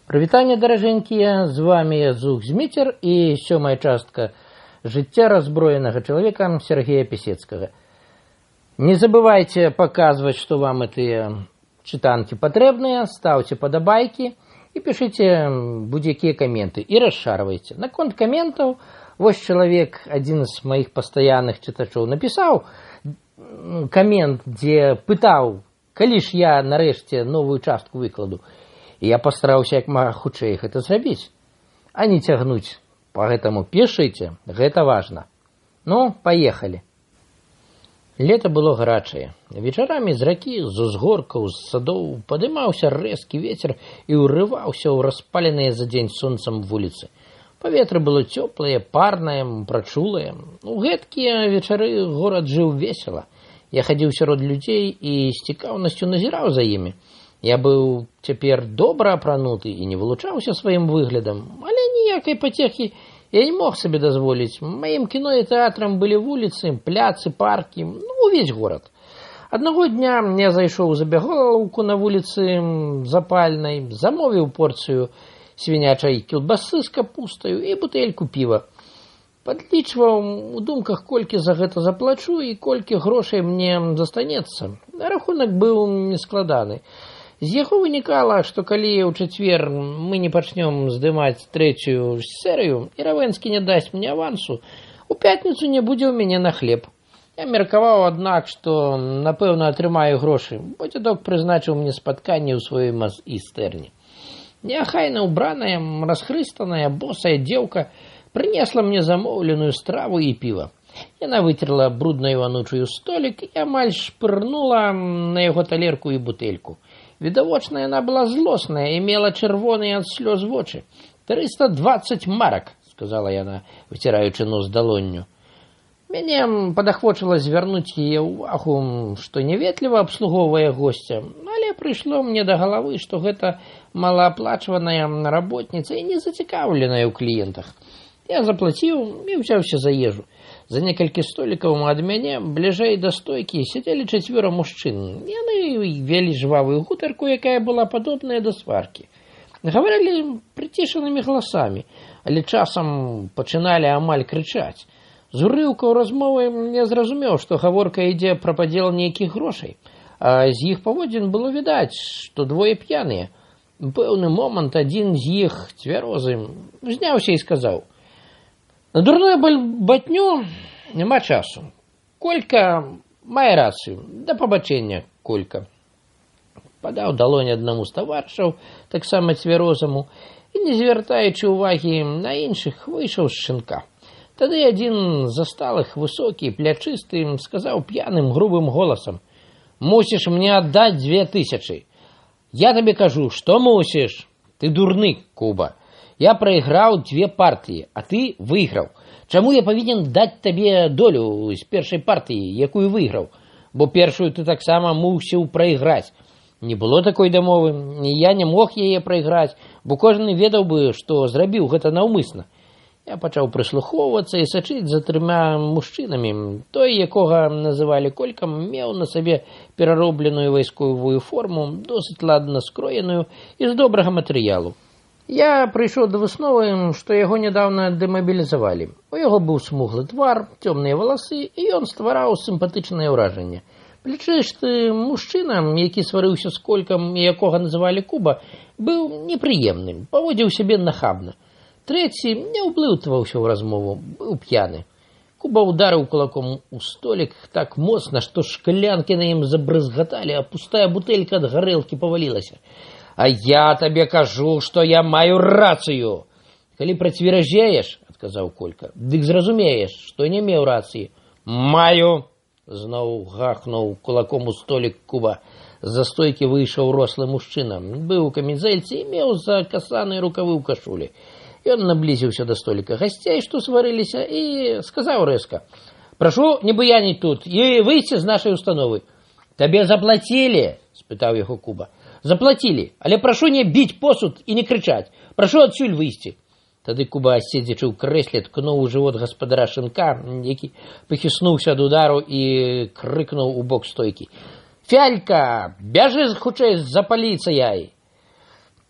Прывітанне, даражэнькія, з вами Зух Зміцер і сёмая частка жыцця раззброенага чалавека Сергея Пісецкага. Не забывайте показваць, што вам гэтыя чытанкі патрэбныя, ставьте падабайкі і пішыце будь-якія каменты і расшарвайце. Наконт каментаў, вось чалавек, адзін з маіх пастаянных чытачоў, напісаў камент, дзе пытаў, калі ж я нарэшце новую частку выкладу. І я пастараўся як мага хутчэй гэта зрабіць, а не цягнуць. Поэтому пішыце, гэта важна. Ну, паехалі. Лета было гарачае. Вечарамі з ракі, з узгоркаў, з садоў падымаўся рэзкі вецер і ўрываўся ў распаленыя за дзень сонцам вуліцы. Паветра было цёплае, парнае, прачулае. У гэткія вечары горад жыў весела. Я хадзіў сярод людзей і з цікаўнасцю назіраў за імі. Я быў цяпер добра апрануты і не вылучаўся сваім выглядам, але ніякай пацехі я не мог сабе дазволіць. Маім кіно і тэатрам былі вуліцы, пляцы, паркі, увесь горад. Аднаго дня я зайшоў у забягалаўку на вуліцы Запальнай, замовіў порцыю свінячай кілбасы з капустаю і бутэльку піва. Падлічваў у думках, колькі за гэта заплачу і колькі грошай мне застанецца. Рахунак быў нескладаны. З яго вынікала, што калі ў чацвер мы не пачнём здымаць трэцюю серыю, і Равенскі не дасць мне авансу, у пятніцу не будзе ў мяне на хлеб. Я меркаваў, аднак, што, напэўна, атрымаю грошы, бо дзядок прызначыў мне спатканне ў сваёй майстэрні. Неахайна ўбраная, расхрыстаная, босая дзеўка прынесла мне замоўленую страву і піва. Яна выцерла брудную анучую столік і амаль шпырнула на яго талерку і бутэльку. Відавочна, яна была злосная і мела чырвоныя ад слёз вочы. 320 марак, сказала яна, выціраючы нос далонню. Мяне падахвочыла звярнуць яе ўвагу, што няветліва абслугоўвае госця, але прыйшло мне да галавы, што гэта малааплачваная работніца і не зацікаўленая ў кліентах. Я заплаціў і ўзяўся за ежу. За некалькі столікаў ад мяне, бліжэй да стойкі, сядзелі чацвёра мужчын. Яны вялі жвавую гутарку, якая была падобная да сваркі. Гаварылі прыцішанымі галасамі, але часам пачыналі амаль крычаць. З урыўкаў размовы я зразумеў, што гаворка ідзе пра падзел нейкіх грошай, а з іх паводзін было відаць, што двое п'яныя. У пэўны момант адзін з іх, цвярозы, зняўся і сказаў: «На дурную батню няма часу. Колька мае рацыю. Да пабачэння, Колька». Падаў далонь аднаму з таварышаў, таксама цвярозаму, і, не звяртаючы ўвагі на іншых, выйшаў з шынка. Тады адзін з засталых, высокі, плячысты, сказаў п'яным, грубым голасам: «Мусіш мне аддаць 2000. Я табе кажу, што мусіш? Ты дурны, Куба. Я прайграў 2 партыі, а ты выйграў. Чаму я павінен даць табе долю з першай партыі, якую выйграў? Бо першую ты таксама мусіў прайграць. Не было такой дамовы, і я не мог яе прайграць, бо кожны ведаў бы, што зрабіў гэта наўмысна». Я пачаў прыслухоўвацца і сачыць за 3 мужчынамі. Той, якога называлі Колькам, меў на сабе пераробленую вайсковую форму, досыць ладна скроеную і з добрага матэрыялу. Я прыйшоў да высновы, што яго нядаўна дэмабілізавалі. У яго быў смуглы твар, цёмныя валасы, і ён ствараў сімпатычнае ўражанне. Плечысты мужчына, які сварыўся з Колькам і якога называлі Куба, быў непрыемным, паводзіў сябе нахабна. Трэці не ўплыўтваўся ў размову, быў п'яны. Куба ударыў кулаком у столік так моцна, што шклянкі на ім забрызгаталі, а пустая бутэлька ад гарэлкі павалілася. «А я табе кажу, што я маю рацыю!» «Калі працверажееш, — адказаў Колька, — дык зразумееш, што не меў рацыі». «Маю!» — зноў гахнуў кулаком у столік Куба. З-за стойкі выйшаў рослы мужчына. Быў у камізэльцы і меў закасаныя рукавы ў кашулі. Ён наблізіўся да століка гасцей, што сварыліся, і сказаў рэзка: «Прашу не буяніць тут і выйсці з нашай установы». «Табе заплацілі?» — спытаў яго Куба. «Заплатілі, але прашу не біць посуд і не крычаць. Прашу адсюль выйсці». Тады Куба, седзячы ў крэсле, ткнуў у жывот гаспадара шынка, які пахіснуўся ад удару і крыкнуў у бок стойкі: «Фялька, бяжы хутчэй за паліцыяй!»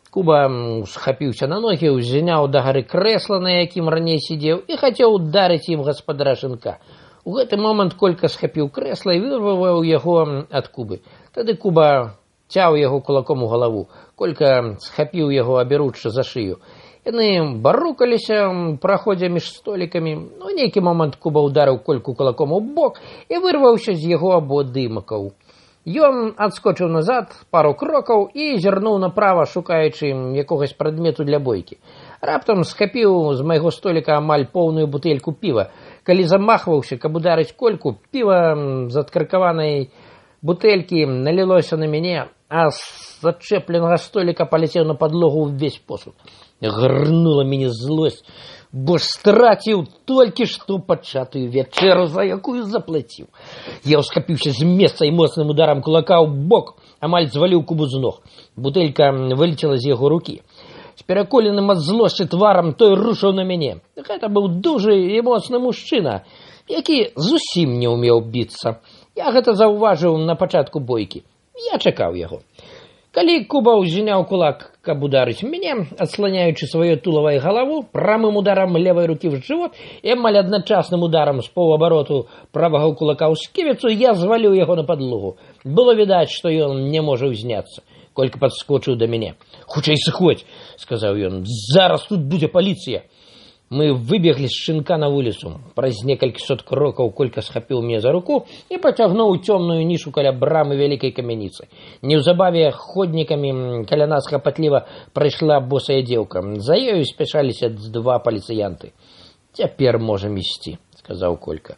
Куба схапіўся на ногі, узняў да гары крэсла, на якім раней сидзеў, і хацеў ударыць ім гаспадара Шынка. У гэты момант Колька схапіў крэсла і вырваў яго ад Кубы. Тады Куба цяў яго кулаком у галаву. Колька схапіў яго, абяручы за шыю. Яны барукаліся ў праходзе між столікамі. У нейкі момант Куба ударыў Кольку кулаком у бок і вырваўся з яго абодымакаў. Ён адскочыў назад пару крокаў і зірнуў направа, шукаючы якогось прадмету для бойкі. Раптам схапіў з майго століка амаль поўную бутэльку піва. Калі замахваўся, каб ударыць Кольку, піва з адкаркаванай бутэлькі налілося на мяне, а з зачэпленага століка паляцеў на падлогу ўвесь посуд. Гарнула мяне злосць, бо ж страціў толькі што пачатую вячэру, за якую заплаціў. Я ўсхапіўся з месца і моцным ударам кулака ў бок амаль зваліў Кубу з ног. Бутэлька вылецела з яго рукі. З пераколеным ад злосці тварам той рушыў на мяне. Гэта быў дужы і моцны мужчына, які зусім не ўмеў біцца. Я гэта заўважыў на пачатку бойкі. Я чакаў яго. Калі Куба ўзняў кулак, каб ударыць мяне, адсланяючы сваё тулава і галаву, прамым ударам левай рукі в жывот і амаль адначасным ударам з паўабароту правага кулака ў сківіцу, я зваліў яго на падлогу. Было відаць, што ён не можа ўзняцца. Колька падскочыў да мяне. «Хутчэй сыходзь», — сказаў ён, — «зараз тут будзе паліцыя». Мы выбеглі з Шынка на вуліцу. Праз некалькі сот крокаў Колька схапіў мяне за руку і пацягнуў цёмную нішу каля брамы вялікай камяніцы. Неўзабаве ходнікамі каля нас хапатліва прайшла босая дзеўка. За ёю спяшаліся два паліцыянты. «Цяпер можам ісці», — сказаў Колька.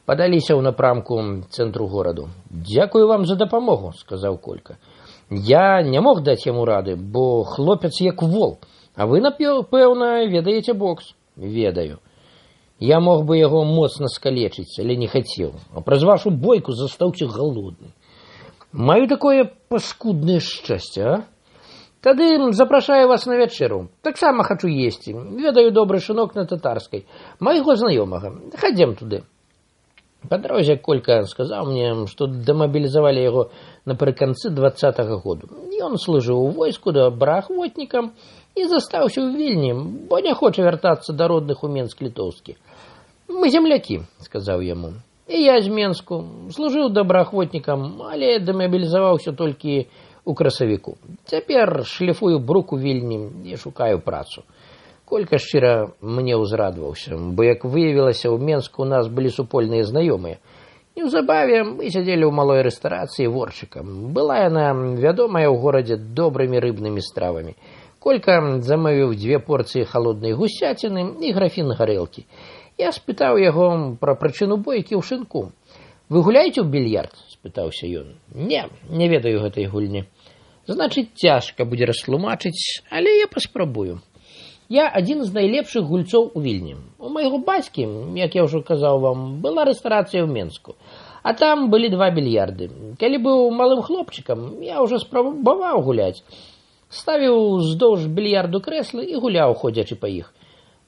Падаліся ў напрамку цэнтру гораду. «Дзякую вам за дапамогу», — сказаў Колька. Я не мог даць яму рады, бо хлопец як вол, а вы, напэўна, ведаеце бокс. Ведаю. Я мог бы яго моцна скалечыць, але не хацеў. А праз вашу бойку застаўся галодны. Маю такое паскуднае шчасце, а? Тады запрашаю вас на вячэру. Таксама хачу есці. Ведаю добры шынок на татарскай. Майго знаёмага. Хадзем туды. Па дарозе Колька сказаў мне, што дэмабілізавалі яго напрыканцы 20-го году. Ён служыў у войску добраахвотнікам і застаўся ў Вільні, бо не хоча вяртацца да родных у Менск-Літоўскі. Мы землякі, сказаў яму. І я з Менску. Служыў добраахвотнікам, але дэмабілізаваўся толькі у красавіку. Цяпер шліфую брук у Вільні і шукаю працу. Колька шчыра мне ўзрадваўся, бо, як выявілася, ў Менску у нас былі супольныя знаёмыя. Неўзабаве мы сядзелі ў малой рэстарацыі ворчыкам. Была яна вядомая ў горадзе добрымі рыбнымі стравамі. Колька замовіў 2 порцыі халоднай гусяціны і графін гарэлкі. Я спытаў яго пра прычыну бойкі ў Шынку. «Вы гуляеце ў більярд?» – спытаўся ён. Не ведаю гэтай гульні. Значыць, цяжка будзе растлумачыць, але я паспрабую. Я адзін з найлепшых гульцоў у Вільні. У майго бацькі, як я ўжо казаў вам, была рэстарацыя ў Менску. А там былі 2 більярды. Калі быў малым хлопчыкам, я ўжо спрабаваў гуляць. Ставіў уздоўж більярду крэслы і гуляў, ходзячы па іх.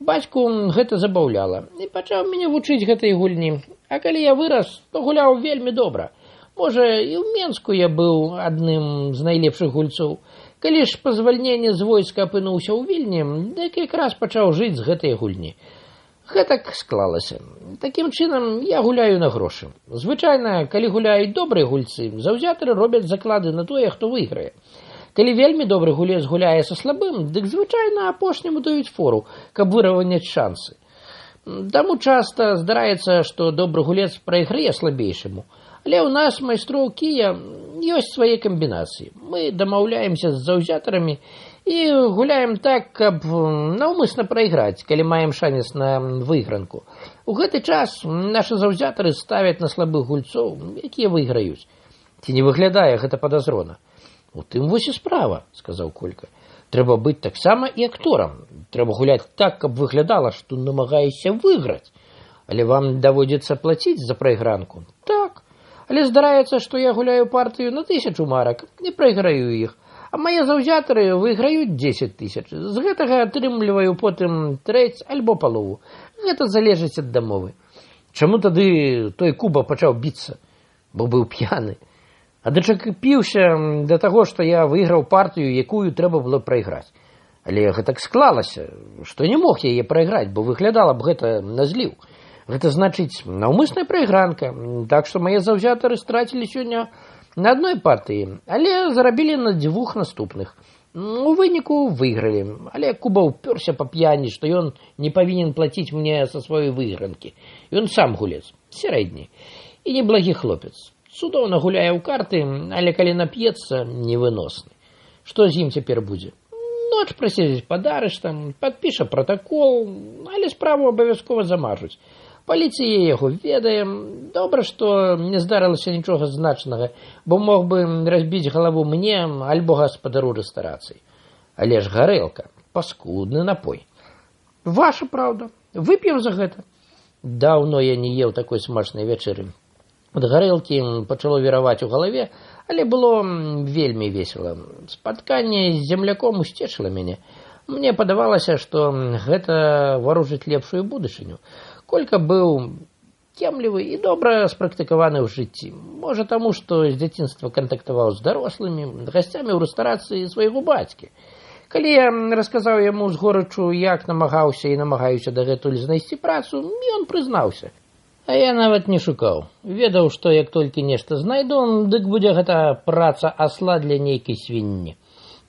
Бацьку гэта забаўляла і пачаў мяне вучыць гэтай гульні. А калі я вырас, то гуляў вельмі добра. Можа, і ў Менску я быў адным з найлепшых гульцоў. Калі ж па звальненні з войска апынуўся ў Вільні, дык якраз пачаў жыць з гэтай гульні. Гэтак склалася. Такім чынам я гуляю на грошы. Звычайна, калі гуляюць добрыя гульцы, заўзятары робяць заклады на тое, хто выйграе. Калі вельмі добры гулец гуляе са слабым, дык звычайна апошняму даюць фору, каб выраўняць шансы. Таму часта здараецца, што добры гулец прайграе слабейшаму. Але ў нас, майстроў кія, ёсць свае камбінацыі. Мы дамаўляемся з заўзятарамі і гуляем так, каб наўмысна прайграць, калі маем шанец на выйгранку. У гэты час нашы заўзятары ставяць на слабых гульцоў, якія выйграюць. Ці не выглядае гэта падазрона? У тым вось і справа, сказаў Колька. Трэба быць таксама і акторам. Трэба гуляць так, каб выглядала, што намагаешся выйграць. Але вам даводзіцца плаціць за прайгранку? Так. Але здараецца, што я гуляю партыю на 1000 марак і прайграю іх, а мае заўзятары выйграюць 10 000. З гэтага атрымліваю потым трэць альбо палову. Гэта залежыць ад дамовы. Чаму тады той Куба пачаў біцца? Бо быў п'яны. А дачапіўся да таго, што я выйграў партыю, якую трэба было прайграць. Але гэтак склалася, што не мог яе прайграць, бо выглядала б гэта на зліў. Гэта значыць наўмысная прайгранка, так што мае заўзятары страцілі сёння на адной партыі, але зарабілі на 2 наступных. У выніку выйгралі, але Куба ўпёрся па п'яні, што ён не павінен плаціць мне са сваёй выйгранкі. Ён сам гулец, сярэдні, і неблагі хлопец. Цудоўна гуляе ў карты, але калі нап'ецца, невыносны. Што з ім цяпер будзе? Ноч праседзіць пад арыштам, падпіша пратакол, але справу абавязкова замажуць. Паліцыя яго ведае. Добра, што не здарылася нічога значнага, бо мог бы разбіць галаву мне альбо гаспадару рэстарацыі. Але ж гарэлка, паскудны напой. Ваша праўда, вып'ем за гэта. Даўно я не еў такой смачнай вячэры. Ад гарэлкі пачало віраваць у галаве, але было вельмі весела. Спатканне з земляком усцешыла мяне. Мне падавалася, што гэта варожыць лепшую будучыню. Колька быў кемлівы і добра спрактыкаваны ў жыцці. Можа таму, што з дзяцінства кантактаваў з дарослымі, гасцямі ў рэстарацыі свайго бацькі. Калі я расказаў яму з горачу, як намагаўся і намагаюся дагэтуль знайсці працу, ён прызнаўся. А я нават не шукаў. Ведаў, што як толькі нешта знайду, дык будзе гэта праца асла для нейкай свінні.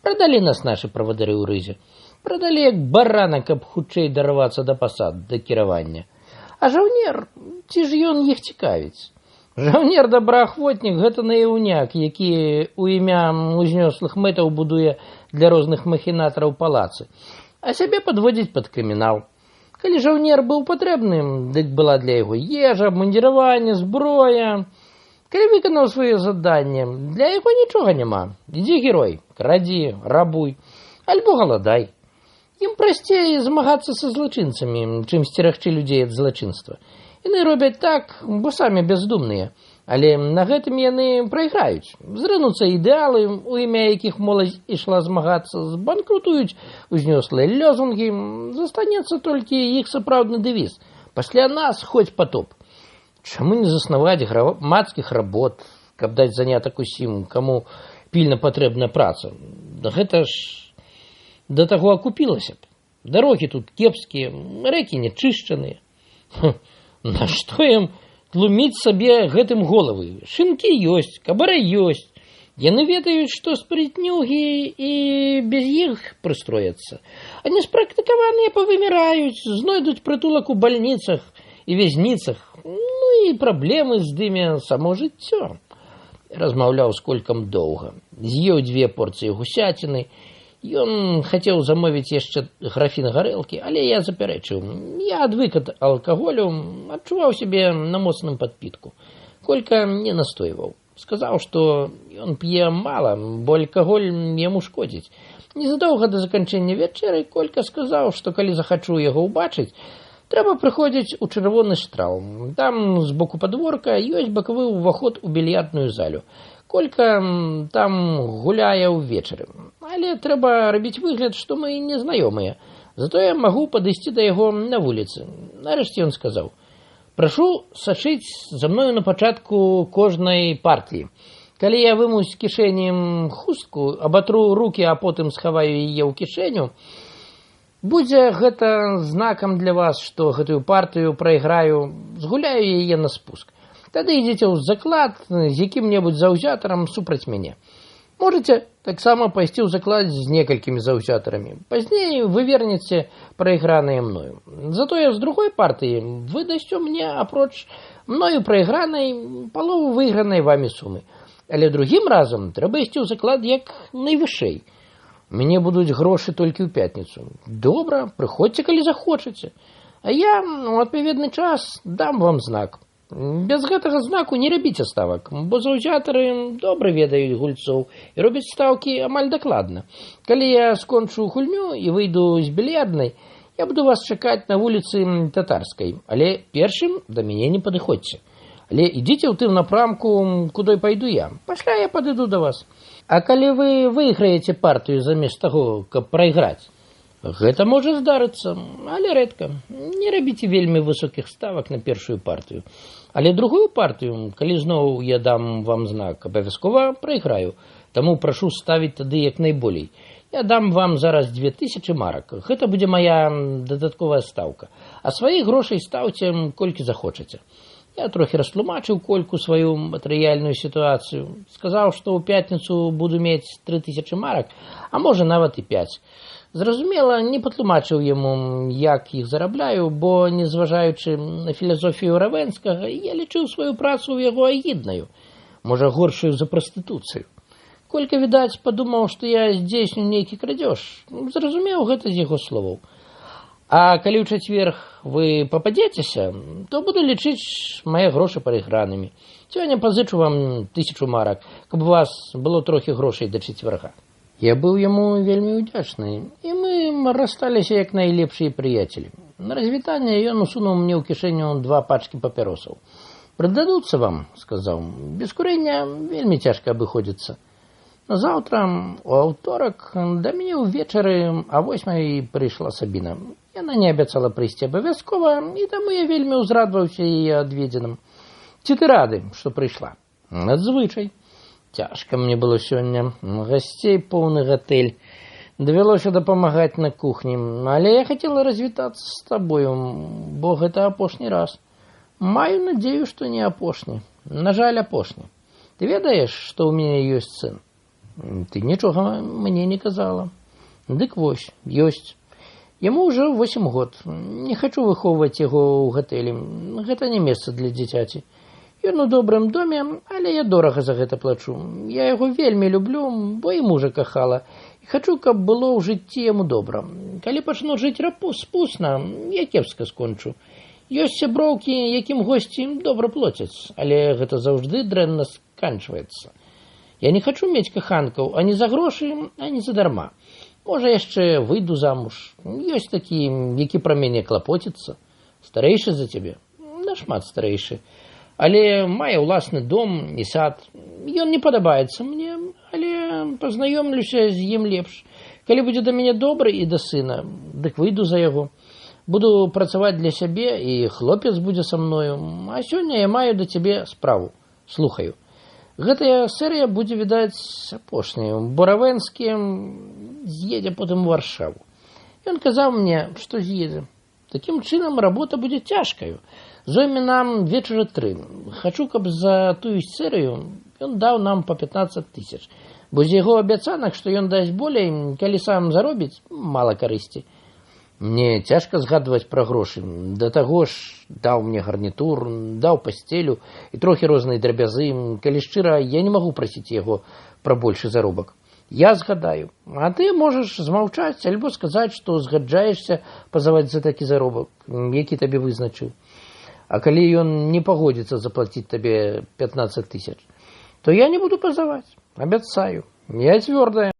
Прадалі нас нашы правадары ў рызе. Прадалі як барана, каб хутчэй дарвацца да пасад, да кіравання. А жаўнер, ці ж ён іх цікавіць? Жаўнер-добраахвотнік – гэта наяўняк, які ў імя узнёслых мэтаў будуе для розных махінатараў палацы, а сябе падводзіць пад крымінал. Калі жаўнер быў патрэбным, дык была для яго ежа, абмундзіраванне, зброя. Калі выканаў сваё заданне, для яго нічога няма. Ідзі, герой, крадзі, рабуй, альбо галадай. Ім прасцей змагацца са злачынцамі, чым сцерагчы людзей ад злачынства. Яны робяць так, бо самі бяздумныя, але на гэтым яны прайграюць. Зрынуцца ідэалы, у імя якіх моладзь ішла змагацца, збанкрутуюць узнёслыя лёзунгі, застанецца толькі іх сапраўдны дэвіз. Пасля нас хоць потоп. Чаму не заснаваць грамадскіх работ, каб даць занятак усім, каму пільна патрэбна праца? Гэта ж да таго акупілася б. Дарогі тут кепскія, рэкі нечышчаныя. Нашто ім тлуміць сабе гэтым головы? Шынкі ёсць, кабары ёсць. Яны ведаюць, што спрытнюгі і без іх прыстрояцца. А неспрактыкаваныя павыміраюць, знойдуць прытулак у бальніцах і вязніцах. Ну і праблемы здыме само жыццё. Размаўляў з Колькам доўга. З'еў 2 порцыі гусяціны. Ён хацеў замовіць яшчэ графін гарэлкі, але я запярэчыў. Я адвык ад алкаголю, адчуваў сябе на моцным падпітку. Колька не настойваў. Сказаў, што ён п'е мала, бо алкаголь яму шкодзіць. Незадоўга да заканчэння вячэры Колька сказаў, што калі захачу яго ўбачыць, трэба прыходзіць у чырвоны штрал. Там з боку падворка ёсць бакавы ўваход у більярдную залю. Колька там гуляе ўвечары. Але трэба рабіць выгляд, што мы незнаёмыя. Затое магу падысці да яго на вуліцы. Нарэшце ён сказаў: «Прашу сачыць за мною на пачатку кожнай партыі. Калі я выму з кішэні хустку, абатру рукі, а потым схаваю яе ў кішэню, будзе гэта знакам для вас, што гэтую партыю прайграю, згуляю яе на спуск. Тады ідзіце ў заклад з якім-небудзь заўзятарам супраць мяне. Можаце таксама пайсці ў заклад з некалькімі заўзятарамі. Пазней вы вернеце прайграныя мною. Затое з другой партыі вы дасце мне, апроч мною прайгранай, палову выйгранай вамі сумы. Але другім разам трэба ісці ў заклад як найвышэй. У мяне будуць грошы толькі ў пятніцу. Добра, прыходзьце, калі захочаце. А я у адпаведны час дам вам знак. Без гэтага знаку не рабіце ставак, бо заўзятары добра ведаюць гульцоў і робяць стаўкі амаль дакладна. Калі я скончу гульню і выйду з більярднай, я буду вас чакаць на вуліцы Татарскай, але першым да мяне не падыходзьце. Але ідзіце ў тым напрамку, куды пайду я. Пасля я падыду да вас. А калі вы выйграеце партыю замест таго, каб прайграць, Гэта можа здарыцца, але рэдка. Не рабіце вельмі высокіх ставак на першую партыю. Але другую партыю, калі зноў я дам вам знак, абавязкова прайграю. Таму прашу ставіць тады як найболей. Я дам вам зараз 2000 марак. Гэта будзе моя дадатковая стаўка. А сваіх грошай стаўце колькі захочаце. Я трохі растлумачыў Кольку сваю матэрыяльную сітуацыю. Сказаў, што ў пятніцу буду мець 3000 марак, а можа нават і 5. Зразумела, не патлумачыў яму, як іх зарабляю, бо, незважаючы на філазофію Равенскага, я лічыў сваю працу ў яго агіднаю, можа, горшую за прастытуцыю. Колька, відаць, падумаў, што я здзейсню нейкі крадзеж. Зразумеў гэта з яго словаў. А калі ў чацверг вы пападзецеся, то буду лічыць мае грошы прайгранымі. Сёння пазычу вам 1000 марак, каб у вас было трохі грошай да чацвярга. Я быў яму вельмі ўдзячны, і мы рассталіся як найлепшыя прыяцелі. На развітанне ён усунуў мне ў кішэню 2 пачкі папяросаў. «Прыдадуцца вам», — сказаў, — «без курення вельмі цяжка абыходзіцца». Заўтра, у аўторак, да мяне ўвечары а 8 прыйшла Сабіна. Яна не абяцала прыйсці абавязкова, і таму я вельмі ўзрадаваўся яе адведзеным. Ці ты рады, што прыйшла? Надзвычай. Цяжка мне было сёння. Гасцей поўны гатэль. Давялося дапамагаць на кухні. Але я хацела развітацца з табою, бо гэта апошні раз. Маю надзею, што не апошні. На жаль, апошні. Ты ведаеш, што ў мяне ёсць сын? Ты нічога мне не казала. Дык вось, ёсць. Яму ўжо 8 год. Не хачу выхоўваць яго ў гатэлі. Гэта не месца для дзіцяці. Ён у добрым доме, але я дорага за гэта плачу. Я яго вельмі люблю, бо і мужа кахала. І хачу, каб было ў жыцці яму добра. Калі пачну жыць спусна, я кепска скончу. Ёсць сяброўкі, якім госці добра плоцяць, але гэта заўжды дрэнна сканчваецца. Я не хачу мець каханкаў ані за грошы, ані задарма. Можа, яшчэ выйду замуж. Ёсць такі, які пра мяне клапоціцца. Старэйшы за цябе? Нашмат старэйшы. Але мае ўласны дом і сад. Ён не падабаецца мне, але пазнаёмлюся з ім лепш. Калі будзе да мяне добры і да сына, дык выйду за яго. Буду працаваць для сябе, і хлопец будзе са мною. А сёння я маю да цябе справу. Слухаю. Гэтая серыя будзе, відаць, апошняю, бо Равенскі з'едзе потым у Варшаву. Ён казаў мне, што з'едзе. Такім чынам работа будзе цяжкаю. Зойме нам вечара 3. Хачу, каб за тую серыю ён даў нам па 15 000. Бо з яго абяцанак, што ён дасць болей, калі сам заробіць, мала карысці. Мне цяжка згадваць пра грошы. Да таго ж даў мне гарнітур, даў пасцелю і трохі рознай драбязы. Калі шчыра, я не магу прасіць яго пра большы заробак. Я згадаю. А ты можаш змаўчаць альбо сказаць, што згаджаешся пазаваць за такі заробак, які табе вызначыў. А калі ён не пагодзіцца заплаціць табе 15 000, то я не буду пазаваць. Абяцаю. Я цвёрдая.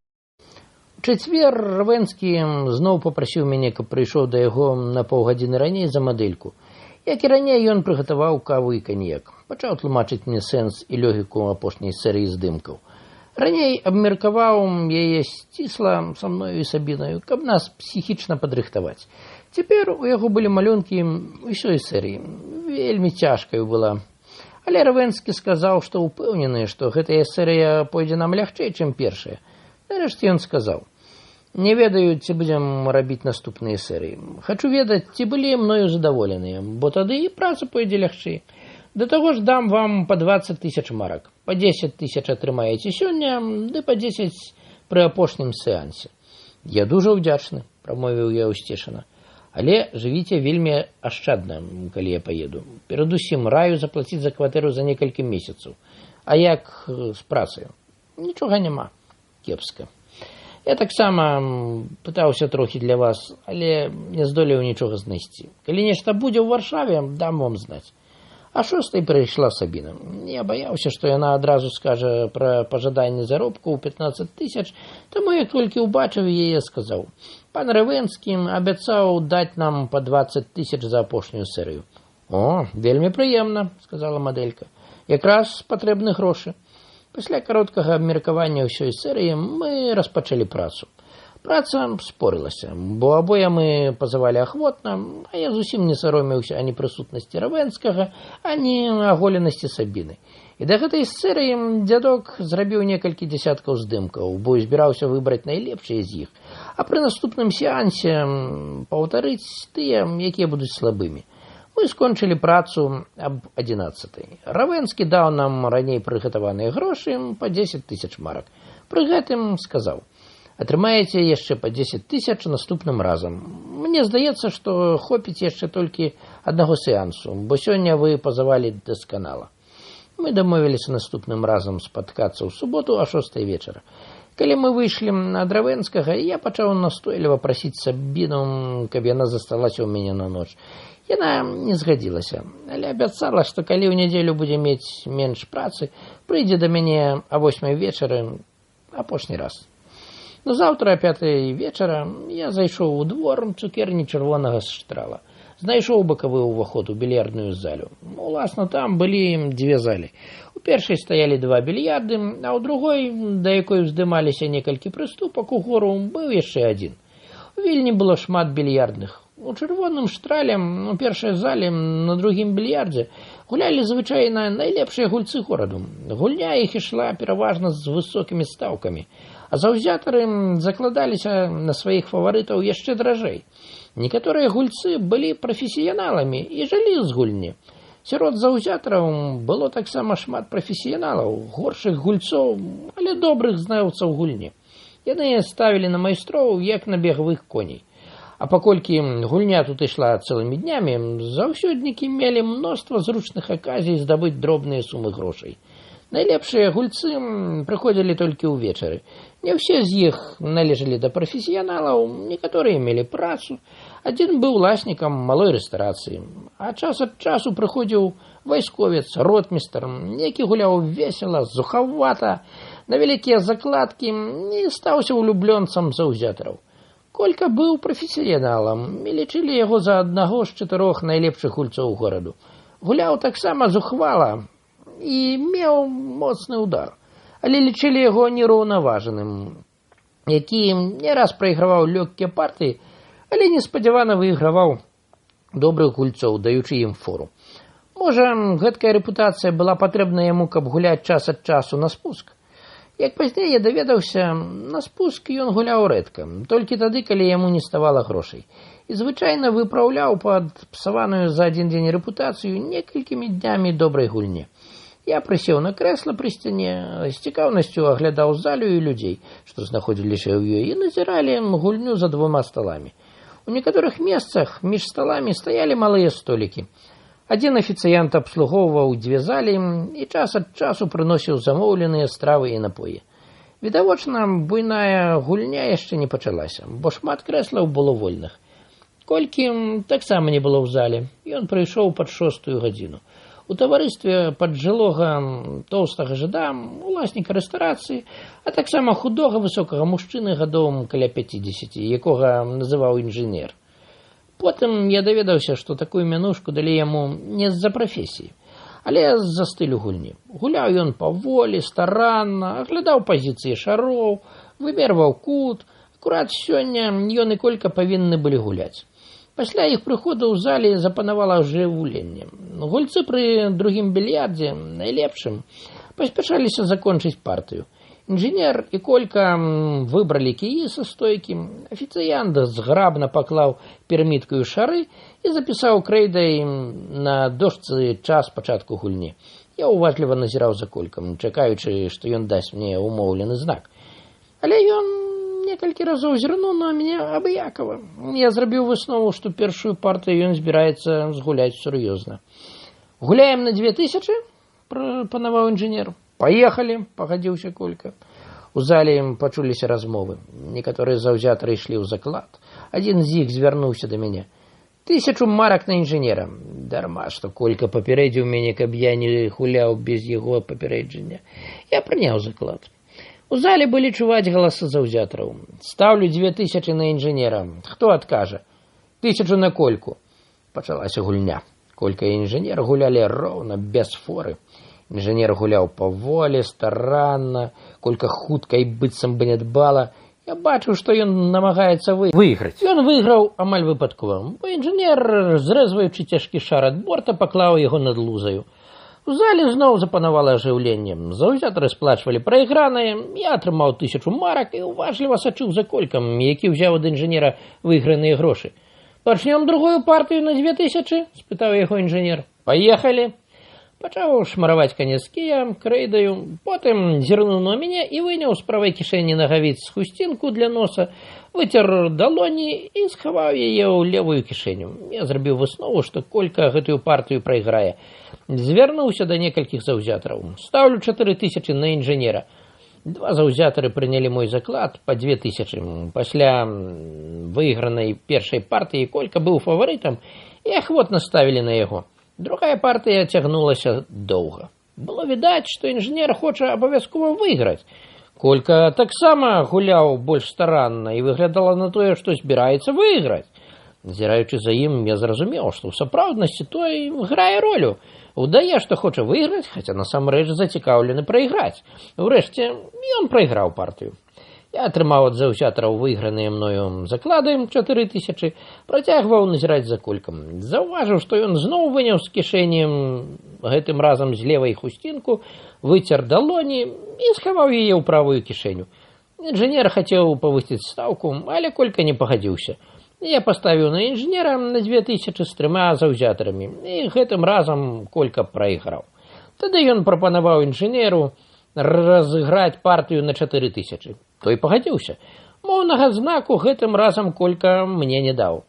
Чацвер Равенскі зноў папрасіў мяне, каб прыйшоў да яго на паўгадзіны раней за мадэльку. Як і раней, ён прыгатаваў каву і каньяк. Пачаў тлумачыць мне сэнс і логіку апошняй серыі здымкаў. Раней абмеркаваў яе сцісла са мною і Сабінаю, каб нас псіхічна падрыхтаваць. Цяпер у яго былі малюнкі ўсёй серыі. Вельмі цяжкаю была. Але Равенскі сказаў, што ўпэўнены, што гэтая серыя пойдзе нам лягчэй, чым першая. Нарэшце ён сказаў: «Не ведаю, ці будзем рабіць наступныя серыі. Хачу ведаць, ці былі мною задаволеныя, бо тады і праца пойдзе лягчэй. Да таго ж дам вам па 20 000 марак. Па 10 000 атрымаеце сёння, ды па 10 пры апошнім сеансе». «Я дужа ўдзячны», – прамовіў я ўсцешана. «Але жывіце вельмі ашчадна, калі я паеду. Перадусім раю заплаціць за кватэру за некалькі месяцаў. А як з працаю? Нічога няма. Кепска. Я таксама пытаўся трохі для вас, але не здолеў нічога знайсці. Калі нешта будзе ў Варшаве, дам вам знаць». А 6 прыйшла Сабіна. Я баяўся, што яна адразу скажа пра пажаданне заробку ў 15 000, таму як толькі ўбачыў яе, сказаў: «Пан Равенскі абяцаў даць нам па 20 000 за апошнюю серыю». «О, вельмі прыемна», – сказала мадэлька. «Якраз патрэбны грошы». Пасля кароткага абмеркавання ўсёй серыі мы распачалі працу. Праца спорылася, бо абое мы пазавалі ахвотна, а я зусім не саромеўся ані прысутнасці Равенскага, ані аголенасці Сабіны. І да гэтай сцэры дзядок зрабіў некалькі дзясяткаў здымкаў, бо збіраўся выбраць найлепшыя з іх, а пры наступным сеансе паўтарыць тыя, якія будуць слабымі. Мы скончылі працу аб 11:00. Равенскі даў нам раней прыгатаваныя грошы па 10 000 марак. Пры гэтым сказаў: атрымаеце яшчэ па 10 000 наступным разам. Мне здаецца, што хопіць яшчэ толькі аднаго сеансу, бо сёння вы пазавалі дасканала. Мы дамовіліся наступным разам спаткацца ў суботу о 6 вечара. Калі мы выйшлі ад Равенскага, я пачаў настойліва прасіць Сабіну, каб яна засталася ў мяне на ноч. Яна не згадзілася, але абяцала, што калі ў нядзелю будзе мець менш працы, прыйдзе да мяне о 8 вечара апошні раз. Назаўтра о 5 вечара я зайшоў у двор цукерні Чырвонага Штрала. Знайшоў бакавы ўваход у більярдную залю. Уласна, там былі дзве залі. У першай стаялі 2 більярды, а ў другой, да якой уздымаліся некалькі прыступак угору, быў яшчэ адзін. У Вільні было шмат більярдных. У Чырвоным Штрале, у першай зале, на другім більярдзе, гулялі звычайна найлепшыя гульцы гораду. Гульня іх ішла пераважна з высокімі стаўкамі, а заўзятары закладаліся на сваіх фаварытаў яшчэ дражэй. Некаторыя гульцы былі прафесіяналамі і жылі з гульні. Сярод заўзятараў было таксама шмат прафесіяналаў, горшых гульцоў, але добрых знаўцаў гульні. Яны ставілі на майстроў, як на бегавых коней. А паколькі гульня тут ішла цэлымі днямі, заўсёднікі мелі мноства зручных аказій здабыць дробныя сумы грошай. Найлепшыя гульцы прыходзілі толькі ўвечары. Не ўсе з іх належалі да прафесіяналаў, некаторыя мелі працу. Адзін быў уласнікам малой рэстарацыі, а час ад часу прыходзіў вайсковец, ротмістр, які гуляў весела, зухавата, на вялікія закладкі і стаўся улюблёнцам заўзятараў. Колька быў прафесіяналам і лічылі яго за аднаго з 4 найлепшых гульцоў гораду. Гуляў таксама зухвала і меў моцны удар, але лічылі яго нераўнаважаным, які не раз прайграваў лёгкія партыі, але неспадзявана выйграваў добрых гульцоў, даючы ім фору. Можа, гэткая рэпутацыя была патрэбна яму, каб гуляць час ад часу на спуск. Як пазней я даведаўся, на спуск ён гуляў рэдка, толькі тады, калі яму не ставала грошай. І звычайна выпраўляў пад псаваную за адзін дзень рэпутацыю некалькімі днямі добрай гульні. Я прысеў на крэсла пры сцяне, з цікаўнасцю аглядаў залю і людзей, што знаходзіліся ў ёй, і назіралі гульню за 2 сталамі. У некаторых месцах між сталамі стаялі малыя столікі. Адзін афіцыянт абслугоўваў 2 залі і час ад часу прыносіў замоўленыя стравы і напоі. Відавочна, буйная гульня яшчэ не пачалася, бо шмат крэслаў было вольных. Колькі таксама не было ў зале, ён прыйшоў пад 6 гадзіну. У таварыстве паджылога тоўстага жыда, уласніка рэстарацыі, а таксама худога высокага мужчыны гадоў каля 50, якога называў інжынер. Потым я даведаўся, што такую мянушку далі яму не з-за прафесіі, але з-за стылю гульні. Гуляў ён паволі, старанна, аглядаў пазіцыі шароў, вымерваў кут. Акурат сёння ён і Колька павінны былі гуляць. Пасля іх прыходу ў зале запанавала ажыўленне. Гульцы пры другім більярдзе, найлепшым, паспяшаліся закончыць партыю. Інжынер і Колька выбралі кіі са стойкі, афіцыянт зграбна паклаў пірамідкаю шары і запісаў крэйдай на дошцы час пачатку гульні. Я уважліва назіраў за Колькам, чакаючы, што ён дасць мне умоўлены знак. Але ён некалькі разоў зірнуў на мяне абыякава. Я зрабіў выснову, што першую партыю ён збіраецца згуляць сур'ёзна. «Гуляем на 2000?» – прапанаваў інжынер. «Паехалі», – пагадзіўся Колька. У зале пачуліся размовы. Некаторыя заўзятары ішлі ў заклад. Адзін з іх звярнуўся да мяне. 1000 марак на інжынера. Дарма, што Колька папярэдзіў мяне, каб я не гуляў без яго папярэджання. Я прыняў заклад. У зале былі чуваць галасы заўзятараў. «Ставлю 2000 на інжынера. Хто адкажа?» «1000 на Кольку». Пачалася гульня. Колька і інжынер гулялі роўна, без форы. Інжынер гуляў паволі, старанна, Колька хутка і быццам бы нядбала. Я бачыў, што ён намагаецца выйграць. Ён выйграў амаль выпадкова, бо інжынер, зрэзваючы цяжкі шар ад борта, паклаў яго над лузаю. У зале зноў запанавала ажыўленне. Заўзятары сплачвалі прайгранае, я атрымаў 1000 марак і уважліва сачыў за колькам, які ўзяў ад інжынера выйграныя грошы. «Пачнём другую партыю на 2000?» – спытаў яго інжынер. «Паехалі!» Пачаў шмараваць канец кія крэйдаю, потым зірнуў на мяне і выняў з правай кішэні нагавіц хусцінку для носа, выцер далоні і схаваў яе ў левую кішэню. Я зрабіў выснову, што Колька гэтую партыю прайграе. Звярнуўся да некалькіх заўзятараў. «Стаўлю 4000 на інжынера». 2 заўзятары прынялі мой заклад па 2000. Пасля выйгранай першай партыі Колька быў фаварытам і ахвотна ставілі на яго. Другая партыя цягнулася доўга. Было відаць, што інжынер хоча абавязкова выйграць. Колька таксама гуляў больш старанна і выглядала на тое, што збіраецца выйграць. Назіраючы за ім, я зразумеў, што ў сапраўднасці той грае ролю. Удае, што хоча выйграць, хаця насамрэч зацікаўлены прайграць. Урэшце, ён прайграў партыю. Я атрымаў ад заўзятараў выйграныя мною заклады 4000, працягваў назіраць за Колькам. Заўважыў, што ён зноў выняў з кішэні, гэтым разам з левай хусцінку, выцер далоні і схаваў яе ў правую кішэню. Інжынер хацеў павысіць стаўку, але Колька не пагадзіўся. Я паставіў на інжынера на 2000 з 3 заўзятарамі, і гэтым разам Колька прайграў. Тады ён прапанаваў інжынеру разыграць партыю на 4000. Той пагадзіўся. Моўнага знаку гэтым разам Колька мне не даў.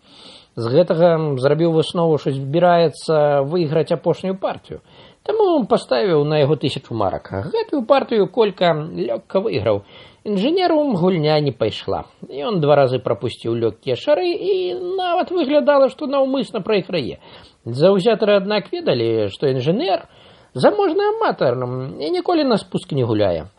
З гэтага зрабіў выснову, што збіраецца выйграць апошнюю партыю. Таму паставіў на яго 1000 марак. Гэтую партыю Колька лёгка выйграў. Інжынеру гульня не пайшла. Ён 2 разы прапусціў лёгкія шары і нават выглядала, што наўмысна прайграе. Заўзятары, аднак, ведалі, што інжынер заможны аматар і ніколі на спуск не гуляе.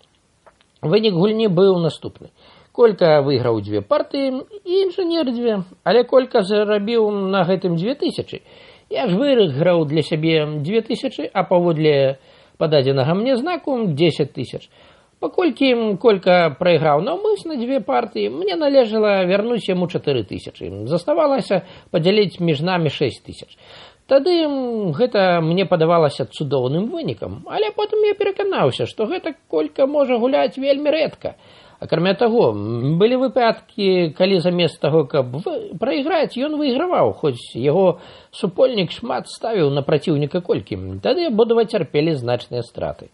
Вынік гульні быў наступны. Колька выйграў 2 партыі і інжынер 2, але Колька зарабіў на гэтым 2000. Я ж выйграў для сябе 2000, а паводле пададзенага мне знаку 10 000. Паколькі Колька прайграў наўмысна 2 партыі, мне належала вярнуць яму 4000. Заставалася падзяліць між намі 6000. Тады гэта мне падавалася цудоўным вынікам, але потым я пераканаўся, што гэта Колька можа гуляць вельмі рэдка. Акрамя таго, былі выпадкі, калі замест таго, каб прайграць, ён выйграваў, хоць яго супольнік шмат ставіў на праціўніка Колькі. Тады абодва цярпелі значныя страты.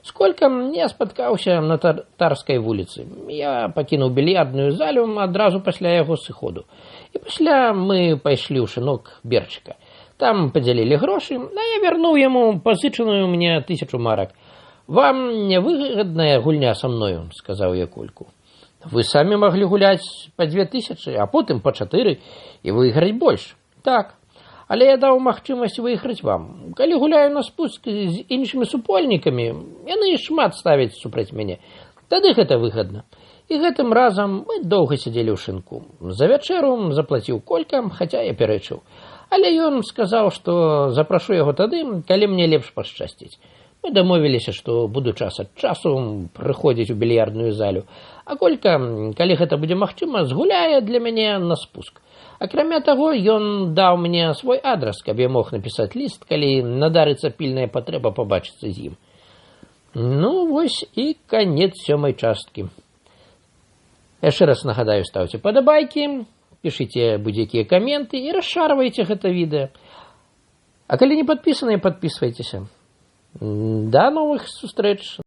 З Колькам я спаткаўся на Татарскай вуліцы. Я пакінуў більярдную залю адразу пасля яго сыходу. І пасля мы пайшлі ў шынок Берчыка. Там падзялілі грошы, а я вярнуў яму пазычаную мне 1000 марак. «Вам не выгадная гульня са мною», – сказаў я Кольку. «Вы самі маглі гуляць па 2000, а потым па 4 і выйграць больш». «Так, але я даў магчымасць выйграць вам. Калі гуляю на спуск з іншымі супольнікамі, яны шмат ставяць супраць мяне. Тады гэта выгадна». І гэтым разам мы доўга сядзелі ў шынку. За вячэру заплаціў Колька, хаця я пярэчыў. Але ён сказаў, што запрашу яго тады, калі мне лепш пашчасціць. Мы дамовіліся, што буду час ад часу прыходзіць у більярдную залю. А Колька, калі гэта будзе магчыма, згуляе для мяне на спуск. Акрамя таго, ён даў мне свой адрас, каб я мог напісаць ліст, калі надарыцца пільная патрэба пабачыцца з ім. Ну, вось і канец 7-й часткі. Яшчэ раз нагадаю, ставьте падабайкі, пішыце будь-якія каменты і расшарвайце гэта відэа. А калі не падпісаныя, падпісвайцеся. Да новых сустрэч!